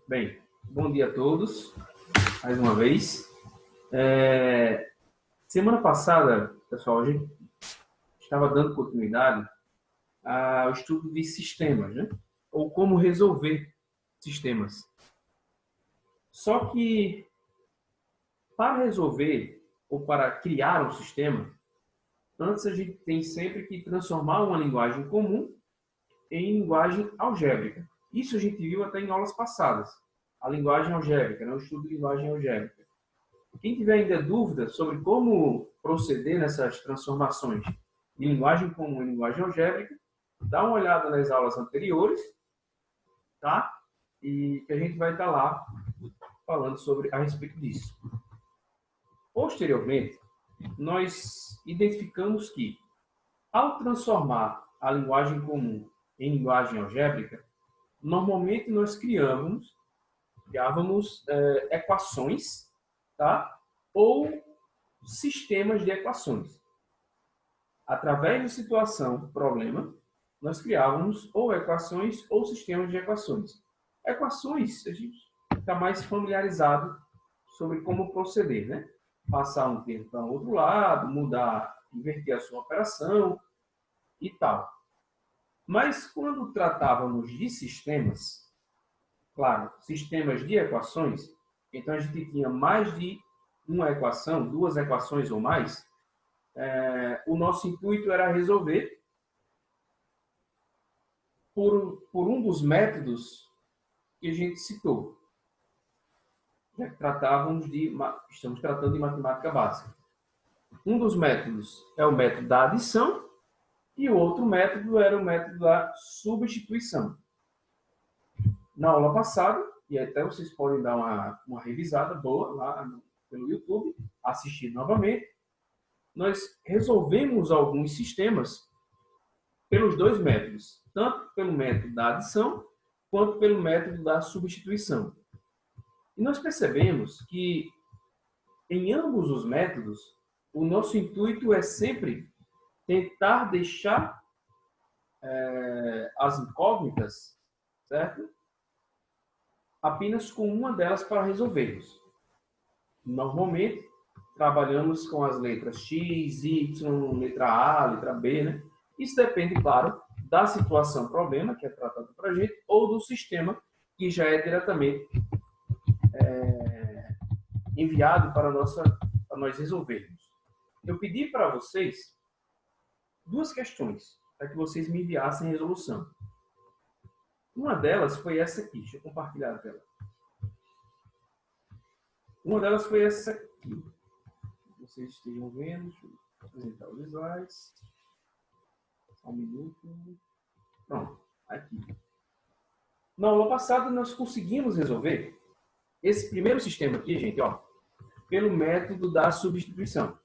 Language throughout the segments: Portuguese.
Bem, bom dia a todos, mais uma vez. Semana passada, pessoal, a gente estava dando continuidade ao estudo de sistemas, né? Ou como resolver sistemas. Só que, para resolver ou para criar um sistema, antes a gente tem sempre que transformar uma linguagem comum em linguagem algébrica. Isso a gente viu até em aulas passadas. A linguagem algébrica, né? O estudo de linguagem algébrica. Quem tiver ainda dúvidas sobre como proceder nessas transformações de linguagem comum em linguagem algébrica, dá uma olhada nas aulas anteriores, tá? E que a gente vai estar lá falando a respeito disso. Posteriormente, nós identificamos que, ao transformar a linguagem comum em linguagem algébrica, normalmente nós criávamos equações, tá? Ou sistemas de equações. Através de situação, problema, nós criávamos ou equações ou sistemas de equações. Equações, a gente está mais familiarizado sobre como proceder, né? Passar um termo para outro lado, mudar, inverter a sua operação e tal. Mas quando tratávamos de sistemas, claro, sistemas de equações, então a gente tinha mais de uma equação, duas equações ou mais, o nosso intuito era resolver por um dos métodos que a gente citou. Já que estamos tratando de matemática básica. Um dos métodos é o método da adição e o outro método era o método da substituição. Na aula passada, e até vocês podem dar uma revisada boa lá pelo YouTube, assistir novamente, nós resolvemos alguns sistemas pelos dois métodos, tanto pelo método da adição quanto pelo método da substituição. E nós percebemos que em ambos os métodos, o nosso intuito é sempre tentar deixar as incógnitas, certo? Apenas com uma delas para resolvermos. Normalmente, trabalhamos com as letras X, Y, letra A, letra B, né? Isso depende, claro, da situação problema, que é tratado para a gente, ou do sistema, que já é diretamente enviado para nós resolvermos. Eu pedi para vocês duas questões, para que vocês me enviassem a resolução. Uma delas foi essa aqui, deixa eu compartilhar a tela. Uma delas foi essa aqui. Vocês estejam vendo, deixa eu apresentar os slides. Só um minuto. Pronto, aqui. Na aula passada, nós conseguimos resolver esse primeiro sistema aqui, gente, ó, pelo método da substituição.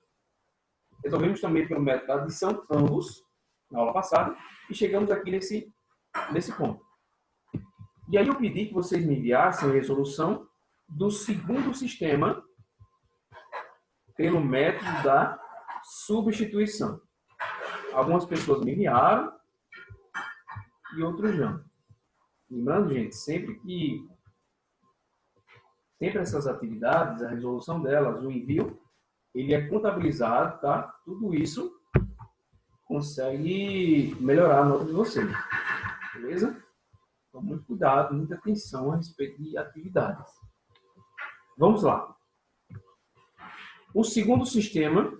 Resolvemos também pelo método da adição, ambos, na aula passada, e chegamos aqui nesse ponto. E aí eu pedi que vocês me enviassem a resolução do segundo sistema pelo método da substituição. Algumas pessoas me enviaram e outros não. Lembrando, gente, sempre essas atividades, a resolução delas, o envio, ele é contabilizado, tá? Tudo isso consegue melhorar a nota de vocês. Beleza? Então, muito cuidado, muita atenção a respeito de atividades. Vamos lá. O segundo sistema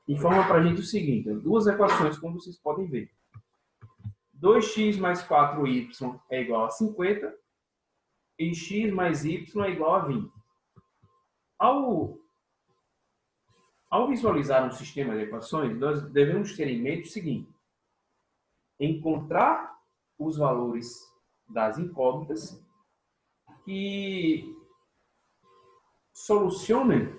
informa para a gente o seguinte, duas equações, como vocês podem ver. 2x mais 4y é igual a 50 e x mais y é igual a 20. Ao visualizar um sistema de equações, nós devemos ter em mente o seguinte: encontrar os valores das incógnitas que solucionem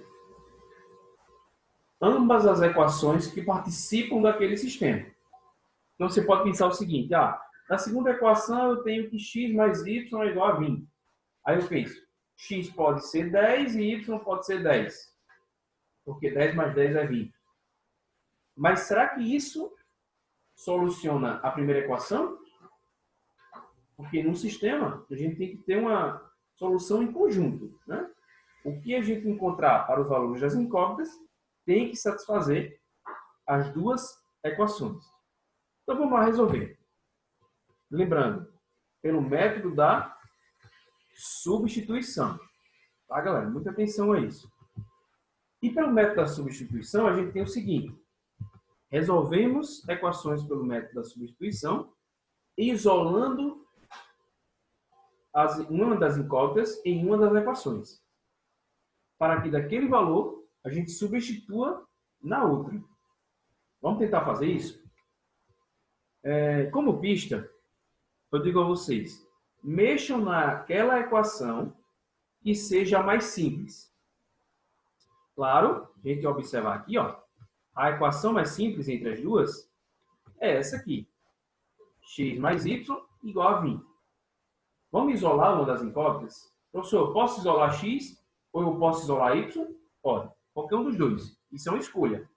ambas as equações que participam daquele sistema. Então, você pode pensar o seguinte, na segunda equação eu tenho que x mais y é igual a 20. Aí eu penso, x pode ser 10 e y pode ser 10. Porque 10 mais 10 é 20. Mas será que isso soluciona a primeira equação? Porque no sistema, a gente tem que ter uma solução em conjunto, né? O que a gente encontrar para os valores das incógnitas tem que satisfazer as duas equações. Então, vamos lá resolver. Lembrando, pelo método da substituição. Tá, galera? Muita atenção a isso. E pelo método da substituição, a gente tem o seguinte. Resolvemos equações pelo método da substituição, isolando uma das incógnitas em uma das equações. Para que daquele valor, a gente substitua na outra. Vamos tentar fazer isso? Como pista, eu digo a vocês, mexam naquela equação que seja mais simples. Claro, a gente vai observar aqui, ó, a equação mais simples entre as duas é essa aqui. X mais y igual a 20. Vamos isolar uma das incógnitas? Professor, eu posso isolar x ou eu posso isolar y? Pode. Qualquer um dos dois. Isso é uma escolha.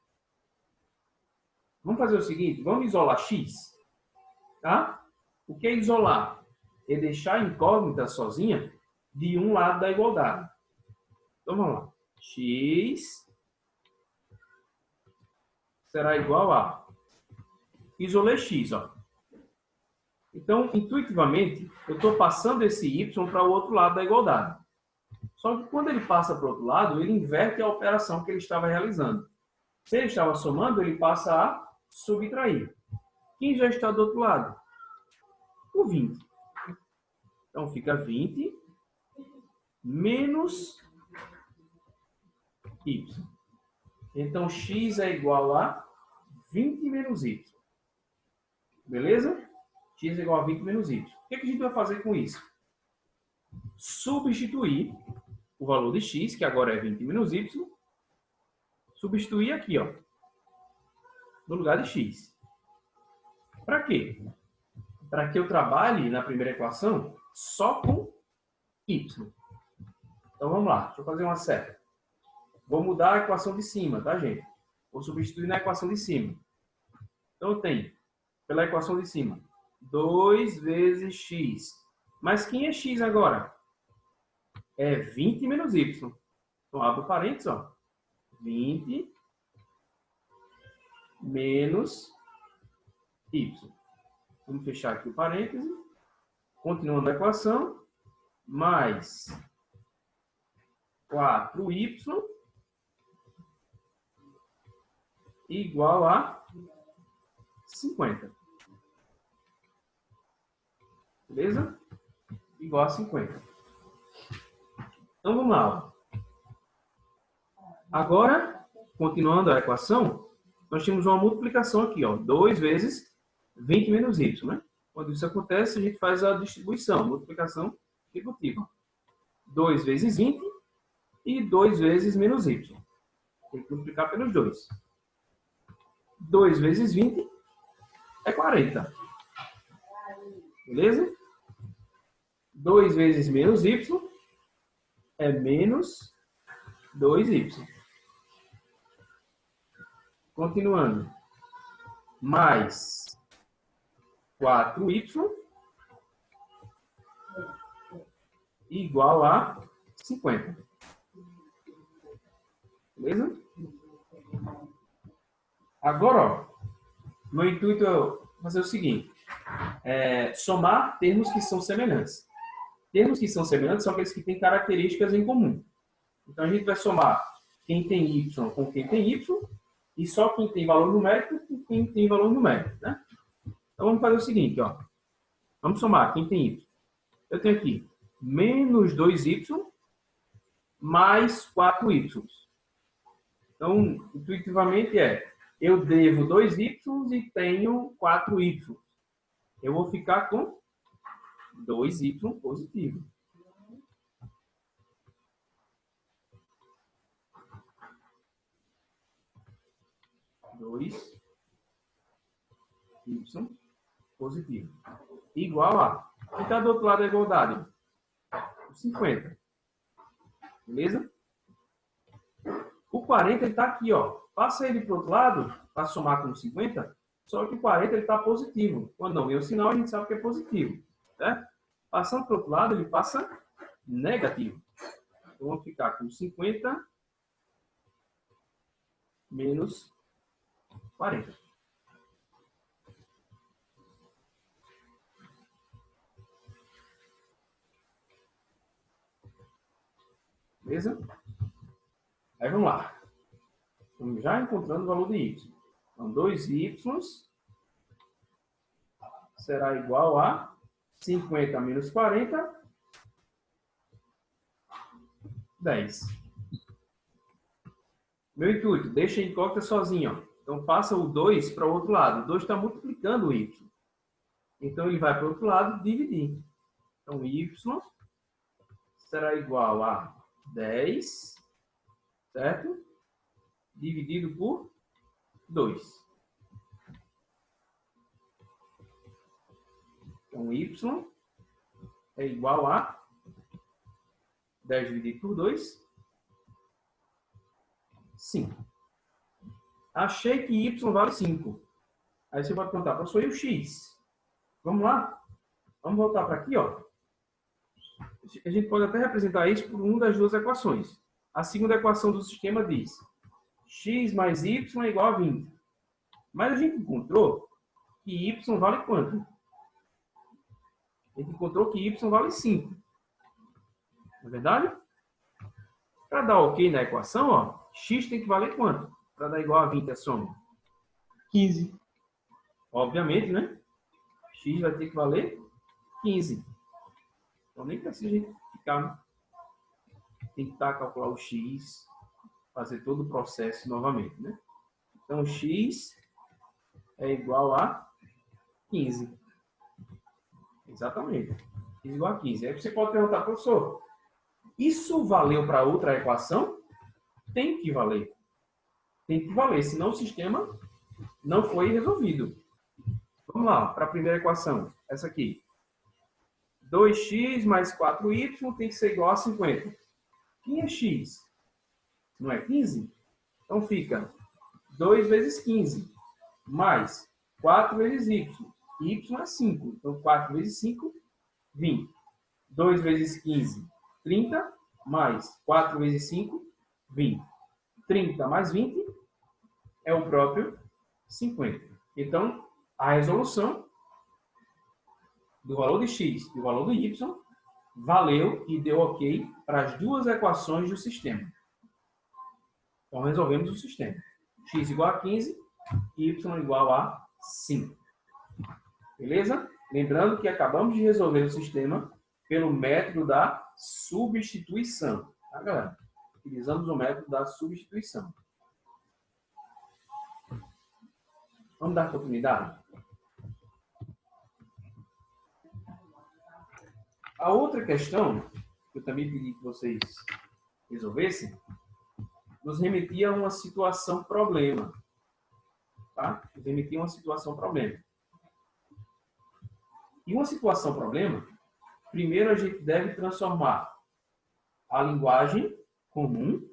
Vamos fazer o seguinte, vamos isolar x. Tá? O que é isolar? É deixar a incógnita sozinha de um lado da igualdade. Então vamos lá. X será igual a... Isolei x, ó. Então, intuitivamente, eu estou passando esse y para o outro lado da igualdade. Só que quando ele passa para o outro lado, ele inverte a operação que ele estava realizando. Se ele estava somando, ele passa a subtrair. Quem já está do outro lado? O 20. Então, fica 20 menos y. Então, x é igual a 20 menos y. Beleza? X é igual a 20 menos y. O que a gente vai fazer com isso? Substituir o valor de x, que agora é 20 menos y, substituir aqui, ó, no lugar de x. Para quê? Para que eu trabalhe na primeira equação só com y. Então vamos lá, deixa eu fazer uma seta. Vou mudar a equação de cima, tá, gente? Vou substituir na equação de cima. Então eu tenho, pela equação de cima, 2 vezes x. Mas quem é x agora? É 20 menos y. Então abro parênteses, ó. 20 menos y. Vamos fechar aqui o parêntese. Continuando a equação. Mais 4y igual a 50. Beleza? Igual a 50. Então, vamos lá. Agora, continuando a equação, nós temos uma multiplicação aqui, ó. 2 vezes 20 menos y, né? Quando isso acontece, a gente faz a distribuição, multiplicação distributiva. 2 vezes 20 e 2 vezes menos y. Tem que multiplicar pelos dois. 2 vezes 20 é 40. Beleza? 2 vezes menos y é menos 2y. Continuando. Mais 4y igual a 50. Beleza? Agora, ó, meu intuito é fazer o seguinte. Somar termos que são semelhantes. Termos que são semelhantes são aqueles que têm características em comum. Então, a gente vai somar quem tem y com quem tem y e só quem tem valor numérico com quem tem valor numérico, né? Então, vamos fazer o seguinte, ó. Vamos somar quem tem y. Eu tenho aqui menos 2y mais 4y. Então, intuitivamente eu devo 2y e tenho 4y. Eu vou ficar com 2y positivo. Dois y positivo. Igual a... Quem está do outro lado da igualdade? 50. Beleza? O 40 está aqui, ó. Passa ele para o outro lado, para somar com 50, só que o 40 está positivo. Quando não vem o sinal, a gente sabe que é positivo. Certo? Passando para o outro lado, ele passa negativo. Então, vamos ficar com 50 menos 40. Beleza? Aí vamos lá. Estamos já encontrando o valor de y. Então, 2y será igual a 50 menos 40, 10. Meu intuito, deixa a incógnita sozinho. Ó. Então, passa o 2 para o outro lado. O 2 está multiplicando o y. Então, ele vai para o outro lado dividir. Então, y será igual a 10, certo? Dividido por 2. Então, y é igual a 10 dividido por 2, 5. Achei que y vale 5. Aí você pode perguntar, professor, e o x? Vamos lá? Vamos voltar para aqui, ó. A gente pode até representar isso por uma das duas equações. A segunda equação do sistema diz x mais y é igual a 20. Mas a gente encontrou que y vale quanto? A gente encontrou que y vale 5. Não é verdade? Para dar ok na equação, ó, x tem que valer quanto? Para dar igual a 20 a soma? 15. Obviamente, né? X vai ter que valer 15. Então nem precisa a gente tentar calcular o x, fazer todo o processo novamente, né? Então x é igual a 15. Exatamente. X igual a 15. Aí você pode perguntar, professor, isso valeu para outra equação? Tem que valer. Tem que valer, senão o sistema não foi resolvido. Vamos lá, para a primeira equação. Essa aqui. 2x mais 4y tem que ser igual a 50. Quem é x? Não é 15? Então fica 2 vezes 15 mais 4 vezes y. Y é 5. Então 4 vezes 5, 20. 2 vezes 15, 30. Mais 4 vezes 5, 20. 30 mais 20 é o próprio 50. Então, a resolução do valor de x e do valor do y valeu e deu ok para as duas equações do sistema. Então, resolvemos o sistema. X igual a 15, y igual a 5. Beleza? Lembrando que acabamos de resolver o sistema pelo método da substituição. Tá, galera? Utilizamos o método da substituição. Vamos dar continuidade? A outra questão, que eu também pedi que vocês resolvessem, nos remetia a uma situação problema. Tá? Nos remetia a uma situação problema. E uma situação problema, primeiro a gente deve transformar a linguagem comum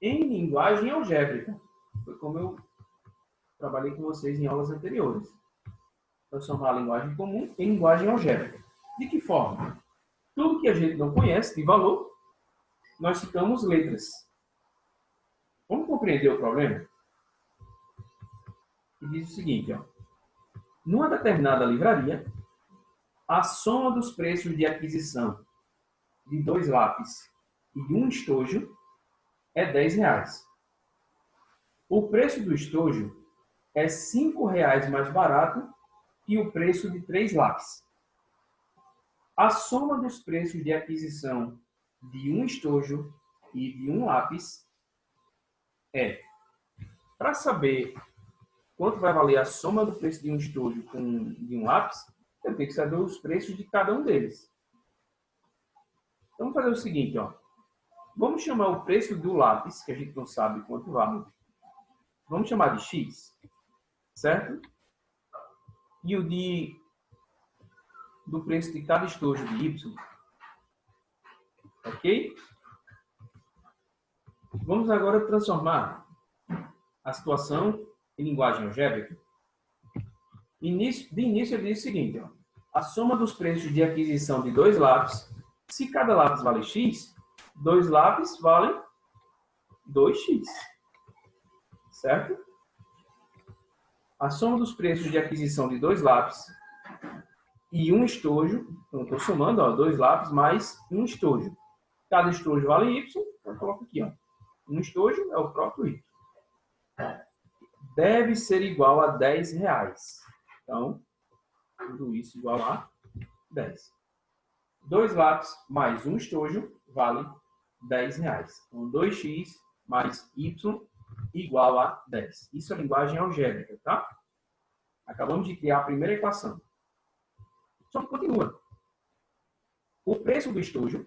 em linguagem algébrica. Foi como eu trabalhei com vocês em aulas anteriores. Transformar a linguagem comum em linguagem algébrica. De que forma? Tudo que a gente não conhece de valor, nós citamos letras. Vamos compreender o problema? E diz o seguinte, ó. Numa determinada livraria, a soma dos preços de aquisição de 2 lápis e de um estojo é R$10. O preço do estojo é R$5 mais barato que o preço de 3 lápis. A soma dos preços de aquisição de um estojo e de um lápis é, para saber quanto vai valer a soma do preço de um estojo com de um lápis, eu tenho que saber os preços de cada um deles. Então, vamos fazer o seguinte, ó. Vamos chamar o preço do lápis, que a gente não sabe quanto vale. Vamos chamar de X, certo? E o do preço de cada estojo de Y. Ok? Vamos agora transformar a situação em linguagem algébrica. De início, ele diz o seguinte, ó. A soma dos preços de aquisição de 2 lápis Se cada lápis vale x, 2 lápis valem 2x. Certo? A soma dos preços de aquisição de 2 lápis e um estojo, então estou somando, ó, 2 lápis mais um estojo. Cada estojo vale y, então eu coloco aqui, ó. Um estojo é o próprio y. Deve ser igual a 10 reais. Então, tudo isso igual a 10. 2 lápis mais um estojo vale 10 reais. Então, 2x mais y igual a 10. Isso é linguagem algébrica, tá? Acabamos de criar a primeira equação. Só que continua. O preço do estojo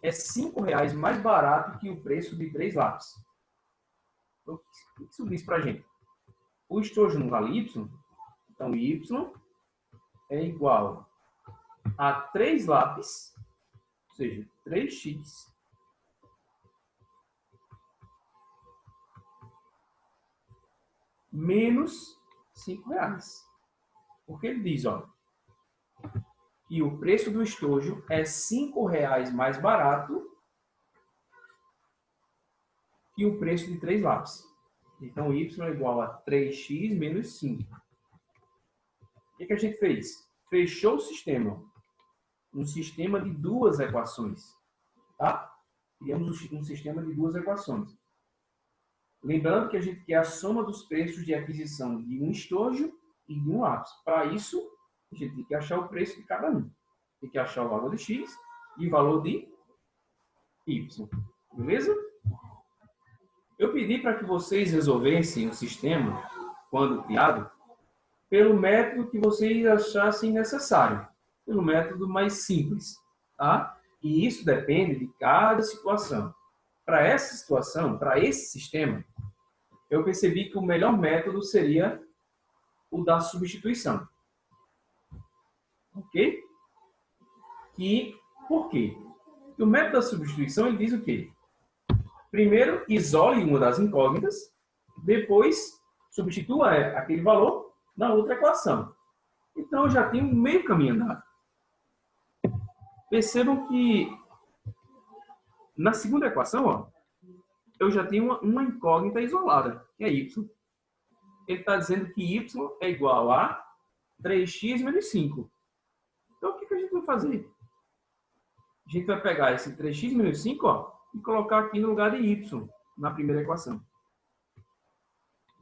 é 5 reais mais barato que o preço de 3 lápis. Então, o que isso diz para a gente? O estojo não vale y, então y é igual a 3 lápis, ou seja, 3x, menos 5 reais. Porque ele diz, ó, que o preço do estojo é 5 reais mais barato que o preço de 3 lápis. Então, y é igual a 3x menos 5. O que a gente fez? Fechou o sistema. Um sistema de duas equações. Tá? Criamos um sistema de duas equações. Lembrando que a gente quer a soma dos preços de aquisição de um estojo e de um lápis. Para isso, a gente tem que achar o preço de cada um. Tem que achar o valor de x e o valor de y. Beleza? Eu pedi para que vocês resolvessem o sistema, quando criado, pelo método que vocês achassem necessário. Pelo método mais simples. Tá? E isso depende de cada situação. Para essa situação, para esse sistema, eu percebi que o melhor método seria o da substituição. Ok? E por quê? O método da substituição ele diz o quê? Primeiro, isole uma das incógnitas, depois substitua aquele valor na outra equação. Então, eu já tenho meio caminho andado. Percebam que na segunda equação, ó, eu já tenho uma incógnita isolada, que é y. Ele está dizendo que y é igual a 3x menos 5. Então, o que a gente vai fazer? A gente vai pegar esse 3x menos 5 ó, e colocar aqui no lugar de y, na primeira equação.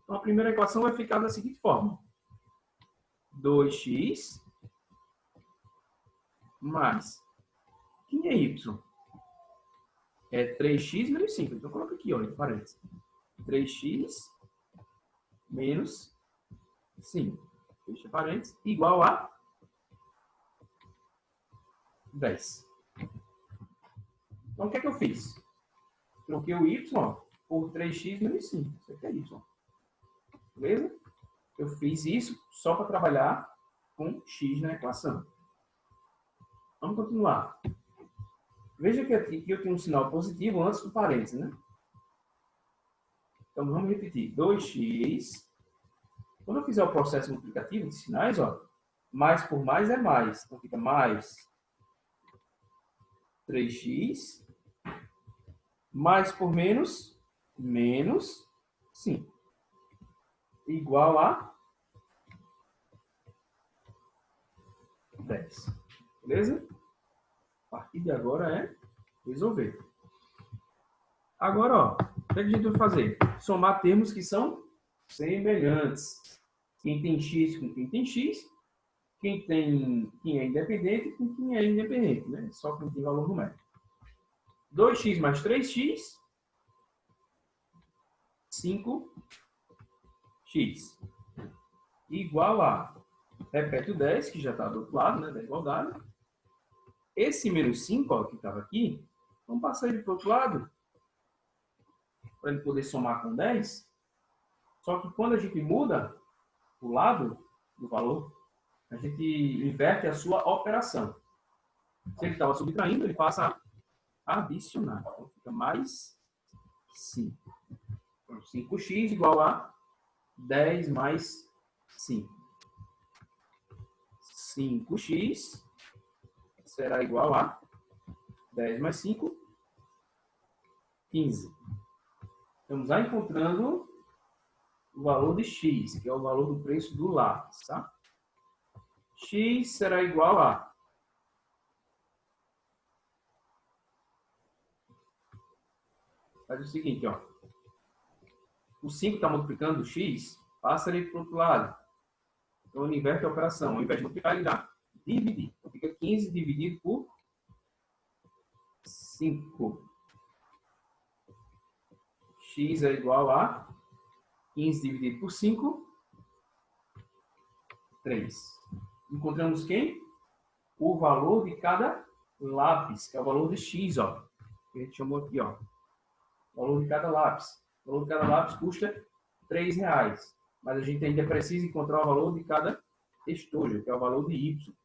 Então, a primeira equação vai ficar da seguinte forma. 2x mais... Quem é y? É 3x menos 5. Então, coloca aqui, olha, parênteses. 3x menos 5. Fecha parênteses. Igual a 10. Então, o que é que eu fiz? Troquei o y por 3x menos 5. Isso aqui é y. Beleza? Eu fiz isso só para trabalhar com x na equação. Vamos continuar. Veja que aqui eu tenho um sinal positivo antes do parênteses, né? Então, vamos repetir. 2x. Quando eu fizer o processo multiplicativo de sinais, ó, mais por mais é mais. Então, fica mais 3x. Mais por menos, menos 5. Igual a 10. Beleza? A partir de agora é resolver. Agora, ó, o que a gente vai fazer? Somar termos que são semelhantes. Quem tem x com quem tem x, quem é independente com quem é independente, né? Só quem tem valor numérico. 2x mais 3x, 5x. Igual a, repete o 10, que já está do outro lado, né, da igualdade. Esse menos 5, ó, que estava aqui, vamos passar ele para o outro lado, para ele poder somar com 10. Só que quando a gente muda o lado do valor, a gente inverte a sua operação. Se ele estava subtraindo, ele passa a adicionar. Então, fica mais 5. Então, 5x igual a 10 mais 5. 5x será igual a 10 mais 5, 15. Estamos já encontrando o valor de x, que é o valor do preço do lápis, tá? X será igual a... Faz o seguinte, ó. O 5 está multiplicando o x, passa ele para o outro lado. Então, ele inverte a operação. Ao invés de multiplicar, ele dá dividir. Então, fica 15 dividido por 5. X é igual a 15 dividido por 5, 3. Encontramos quem? O valor de cada lápis, que é o valor de x, ó. Que a gente chamou aqui, ó. O valor de cada lápis. O valor de cada lápis custa R$3. Mas a gente ainda precisa encontrar o valor de cada estojo, que é o valor de y.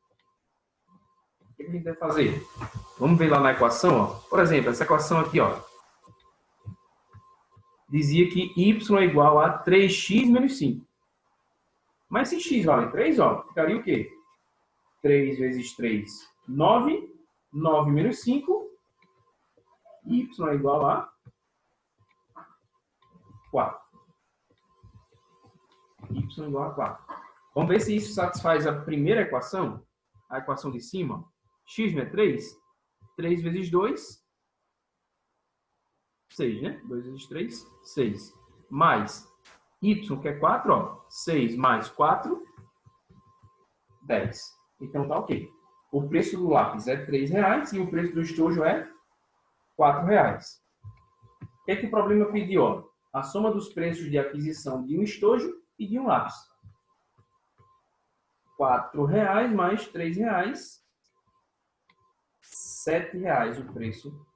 O que a gente vai fazer? Vamos ver lá na equação, ó. Por exemplo, essa equação aqui, ó. Dizia que y é igual a 3x menos 5. Mas se x vale 3, ó, ficaria o quê? 3 vezes 3, 9. 9 menos 5. Y é igual a 4. Y é igual a 4. Vamos ver se isso satisfaz a primeira equação. A equação de cima. X não é 3? 3 vezes 2, 6, né? 2 vezes 3, 6. Mais y, que é 4, ó. 6 mais 4, 10. Então tá ok. O preço do lápis é R$3 e o preço do estojo é R$4. O que é que o problema pediu? Ó? A soma dos preços de aquisição de um estojo e de um lápis. R$4 mais R$3, R$7 o preço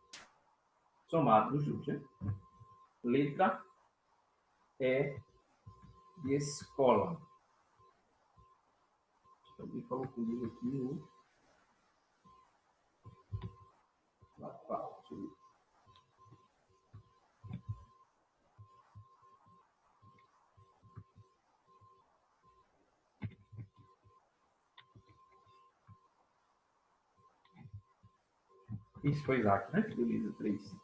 somado dos juros. Né? Letra E de escola. Alguém falou comigo aqui no... Isso foi Isaac, né? Beleza, 3.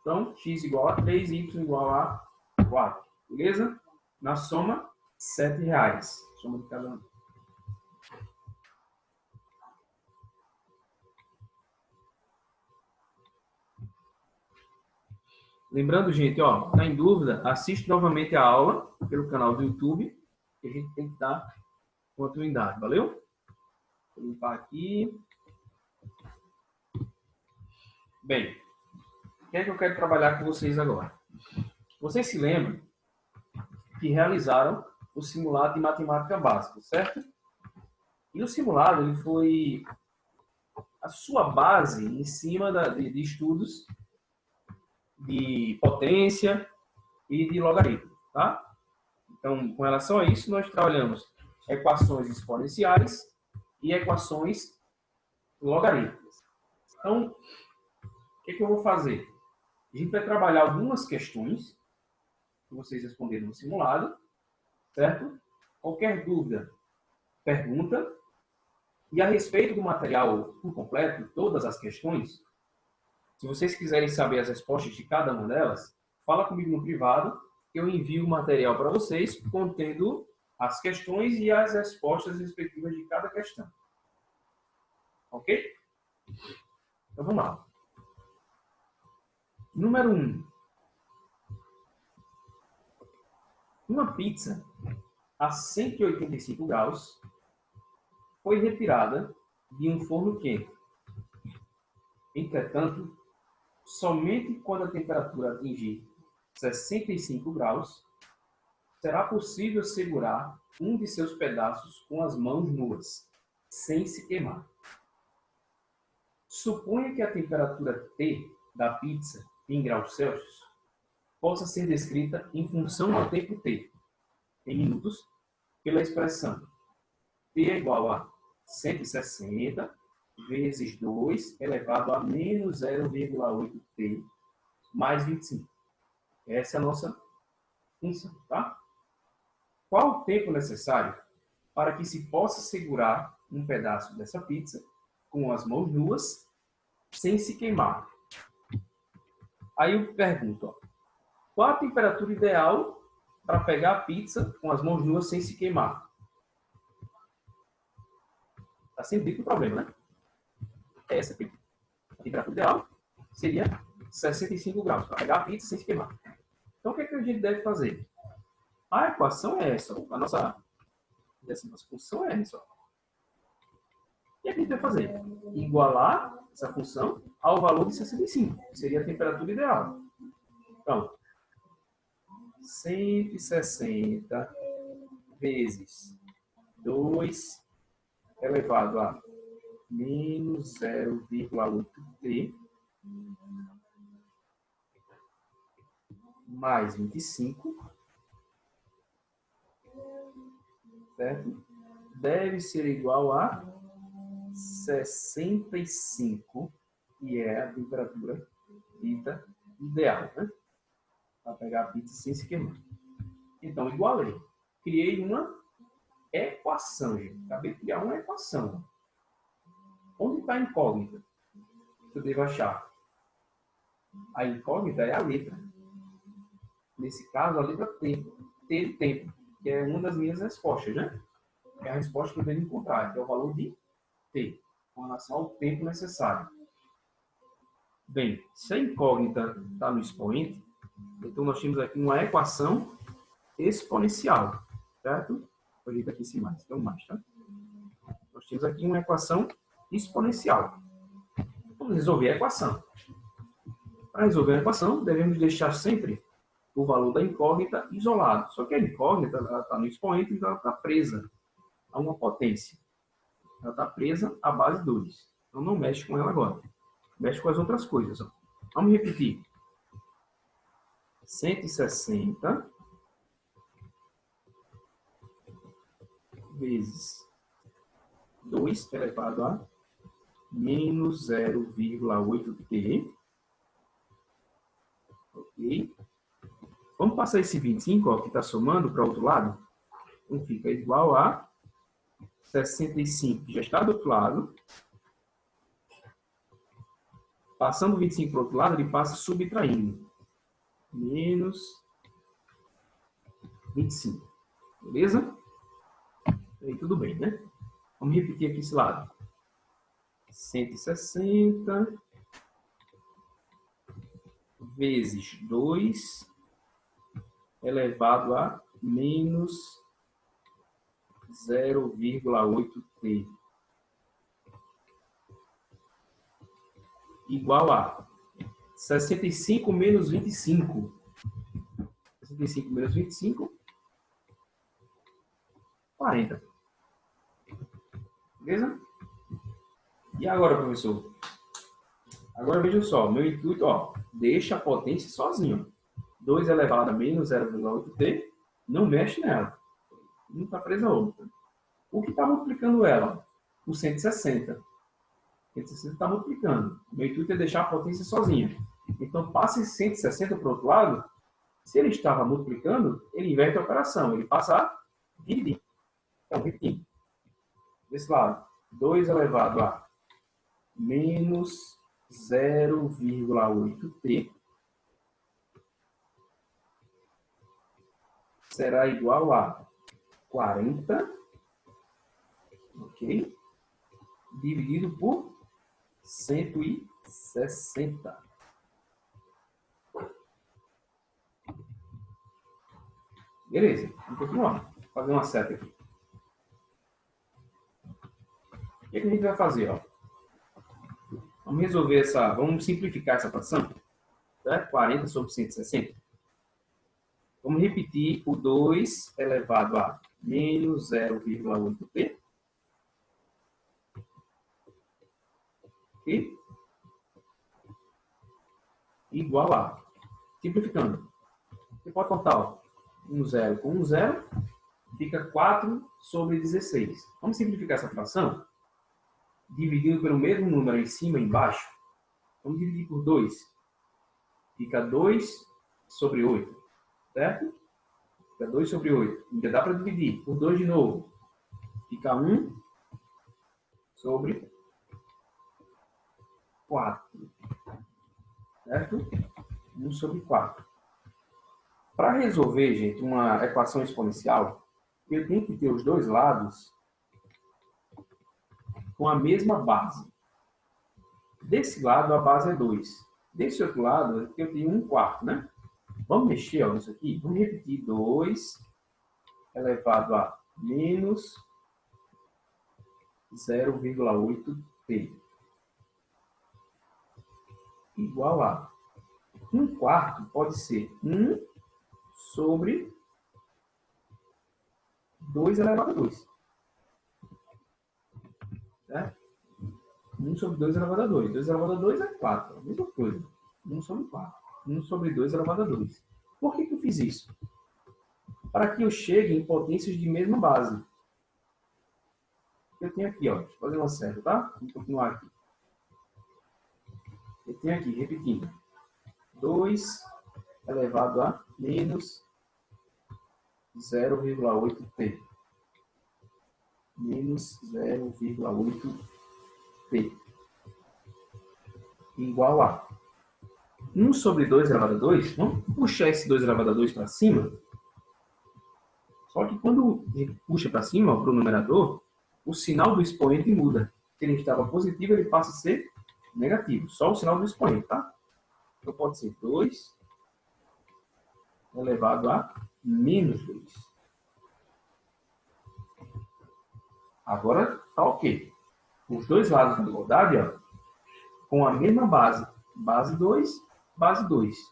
Então, x igual a 3, y igual a 4. Beleza? Na soma, R$7. Soma de cada um. Lembrando, gente, ó, tá em dúvida, assiste novamente a aula pelo canal do YouTube, que a gente tem que dar continuidade, valeu? Vou limpar aqui. Bem, o que é que eu quero trabalhar com vocês agora? Vocês se lembram que realizaram o simulado de matemática básica, certo? E o simulado ele foi a sua base em cima de estudos de potência e de logaritmo, tá? Então, com relação a isso, nós trabalhamos equações exponenciais e equações logarítmicas. Então, o que eu vou fazer? A gente vai trabalhar algumas questões que vocês responderam no simulado, certo? Qualquer dúvida, pergunta. E a respeito do material por completo, todas as questões, se vocês quiserem saber as respostas de cada uma delas, fala comigo no privado, que eu envio o material para vocês, contendo as questões e as respostas respectivas de cada questão. Ok? Então vamos lá. Número 1. Uma pizza a 185 graus foi retirada de um forno quente. Entretanto, somente quando a temperatura atingir 65 graus, será possível segurar um de seus pedaços com as mãos nuas, sem se queimar. Suponha que a temperatura T da pizza em graus Celsius possa ser descrita em função do tempo T, em minutos, pela expressão T é igual a 160 vezes 2 elevado a menos 0,8T mais 25. Essa é a nossa função, tá? Qual o tempo necessário para que se possa segurar um pedaço dessa pizza com as mãos nuas sem se queimar. Aí eu pergunto, ó, qual a temperatura ideal para pegar a pizza com as mãos nuas sem se queimar? Está sempre dito o problema, né? Essa aqui. A temperatura ideal seria 65 graus, para pegar a pizza sem se queimar. Então, o que, é que a gente deve fazer? A equação é essa. A nossa função é essa. E o que a gente vai fazer? Igualar essa função ao valor de 65, que seria a temperatura ideal. Então, 160 vezes 2 elevado a menos 0,8T mais 25, certo? Deve ser igual a 65, que é a temperatura dita ideal, né? Para pegar a pizza sem se queimar. Então, igualei. Criei uma equação, gente. Acabei de criar uma equação. Onde está a incógnita? Eu devo achar. A incógnita é a letra. Nesse caso, a letra T. T de tempo, que é uma das minhas respostas, né? É a resposta que eu devo encontrar, que é o valor de T, com relação ao tempo necessário. Bem, se a incógnita está no expoente, então nós temos aqui uma equação exponencial, certo? Vou dizer aqui em cima, tem um mais, tá? Nós temos aqui uma equação exponencial. Vamos resolver a equação. Para resolver a equação, devemos deixar sempre o valor da incógnita isolado. Só que a incógnita está no expoente, então ela está presa a uma potência. Ela está presa à base 2. Então não mexe com ela agora. Mexe com as outras coisas. Ó. Vamos repetir. 160 vezes 2 elevado a menos 0,8T. Ok? Vamos passar esse 25, ó, que está somando para o outro lado. Então fica igual a 65, que já está do outro lado. Passando o 25 para o outro lado, ele passa subtraindo. Menos 25. Beleza? Aí tudo bem, né? Vamos repetir aqui esse lado. 160 vezes 2 elevado a menos 0,8T. Igual a 65 menos 25. 65 menos 25, 40. Beleza? E agora, professor? Agora veja só, meu intuito, ó, deixa a potência sozinho. 2 elevado a menos 0,8T, não mexe nela. Não está presa a outra. O que está multiplicando ela? O 160. 160 está multiplicando. Meu intuito é deixar a potência sozinha. Então, passa esse 160 para o outro lado. Se ele estava multiplicando, ele inverte a operação. Ele passa a dividir. Então, repetindo. Desse lado, 2 elevado a menos 0,8T será igual a 40, ok? Dividido por 160. Beleza, vamos continuar. Vou fazer uma seta aqui. O que a gente vai fazer? Ó? Vamos resolver essa... Vamos simplificar essa fração. Certo? 40 sobre 160. Vamos repetir o 2 elevado a menos 0,8T. Ok? Igual a... Simplificando. Você pode cortar, ó, 1 zero com 1 zero. Fica 4 sobre 16. Vamos simplificar essa fração? Dividindo pelo mesmo número em cima e embaixo. Vamos dividir por 2. Fica 2 sobre 8. Certo? Fica 2 sobre 8. Ainda dá para dividir por 2 de novo. Fica 1 sobre 4. Certo? 1 sobre 4. Para resolver, gente, uma equação exponencial, eu tenho que ter os dois lados com a mesma base. Desse lado, a base é 2. Desse outro lado, eu tenho 1/4, né? Vamos mexer ó, nisso aqui? Vamos repetir 2 elevado a menos 0,8t igual a 1/4 pode ser 1 sobre 2 elevado a 2. Certo? 1 sobre 2 elevado a 2. 2 elevado a 2 é 4. A mesma coisa. 1 sobre 4. 1 sobre 2 elevado a 2. Por que eu fiz isso? Para que eu chegue em potências de mesma base. Eu tenho aqui, ó. Deixa eu fazer uma série, tá? Vamos continuar aqui. Eu tenho aqui, repetindo. 2 elevado a menos 0,8t. Menos 0,8t. Igual a 1 sobre 2 elevado a 2. Vamos puxar esse 2 elevado a 2 para cima. Só que quando a gente puxa para cima, para o numerador, o sinal do expoente muda. Se ele estava positivo, ele passa a ser negativo. Só o sinal do expoente, tá? Então pode ser 2 elevado a menos 2. Agora tá ok. Os dois lados da igualdade, ó, com a mesma base. Base 2, base 2. O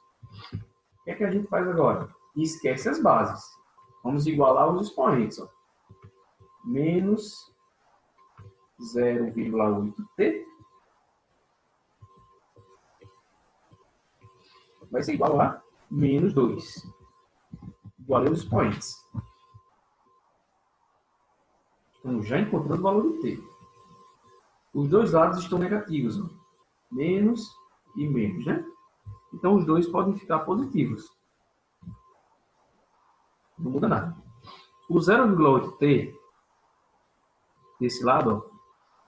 que é que a gente faz agora? Esquece as bases. Vamos igualar os expoentes. Ó. Menos 0,8t vai ser igual a menos 2. Igualei os expoentes. Então, já encontrando o valor do t. Os dois lados estão negativos. Ó. Menos e menos, né? Então, os dois podem ficar positivos. Não muda nada. O 0,8t desse lado, ó,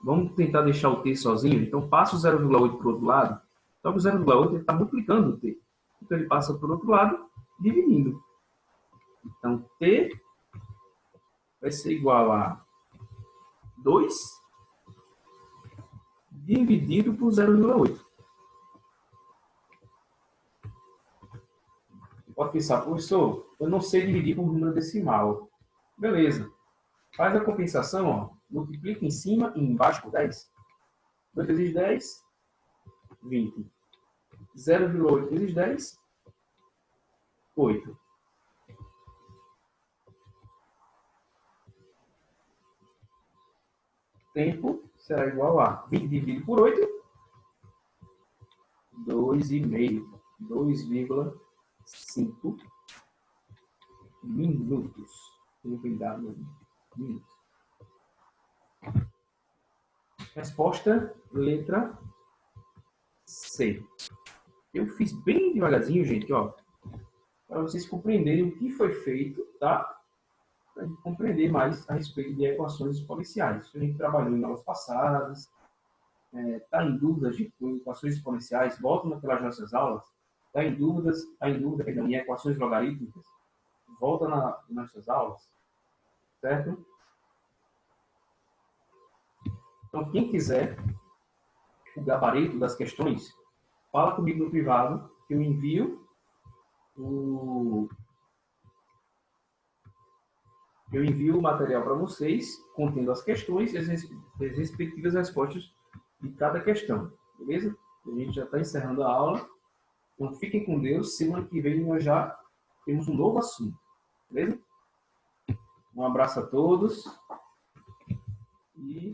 vamos tentar deixar o t sozinho. Então, passa o 0,8 para o outro lado. Só que o 0,8 está multiplicando o t. Então, ele passa para o outro lado, dividindo. Então, t vai ser igual a 2 dividido por 0,8. Pode pensar, professor, eu não sei dividir por número decimal. Beleza. Faz a compensação, ó. Multiplica em cima e embaixo por 10. 2 vezes 10, 20. 0,8 vezes 10, 8. Tempo será igual a 20 dividido por 8, 2,5. 2,5 minutos. Minutos. Resposta, letra C. Eu fiz bem devagarzinho, gente, ó, para vocês compreenderem o que foi feito, tá? Para a gente compreender mais a respeito de equações exponenciais. A gente trabalhou em aulas passadas, tá em dúvidas de equações exponenciais, volta naquelas nossas aulas, tá em dúvida, perdão, em equações logarítmicas, volta nas nossas aulas, certo? Então, quem quiser o gabarito das questões, fala comigo no privado, que eu envio o material para vocês, contendo as questões e as respectivas respostas de cada questão, beleza? A gente já está encerrando a aula, então fiquem com Deus, semana que vem nós já temos um novo assunto, beleza? Um abraço a todos e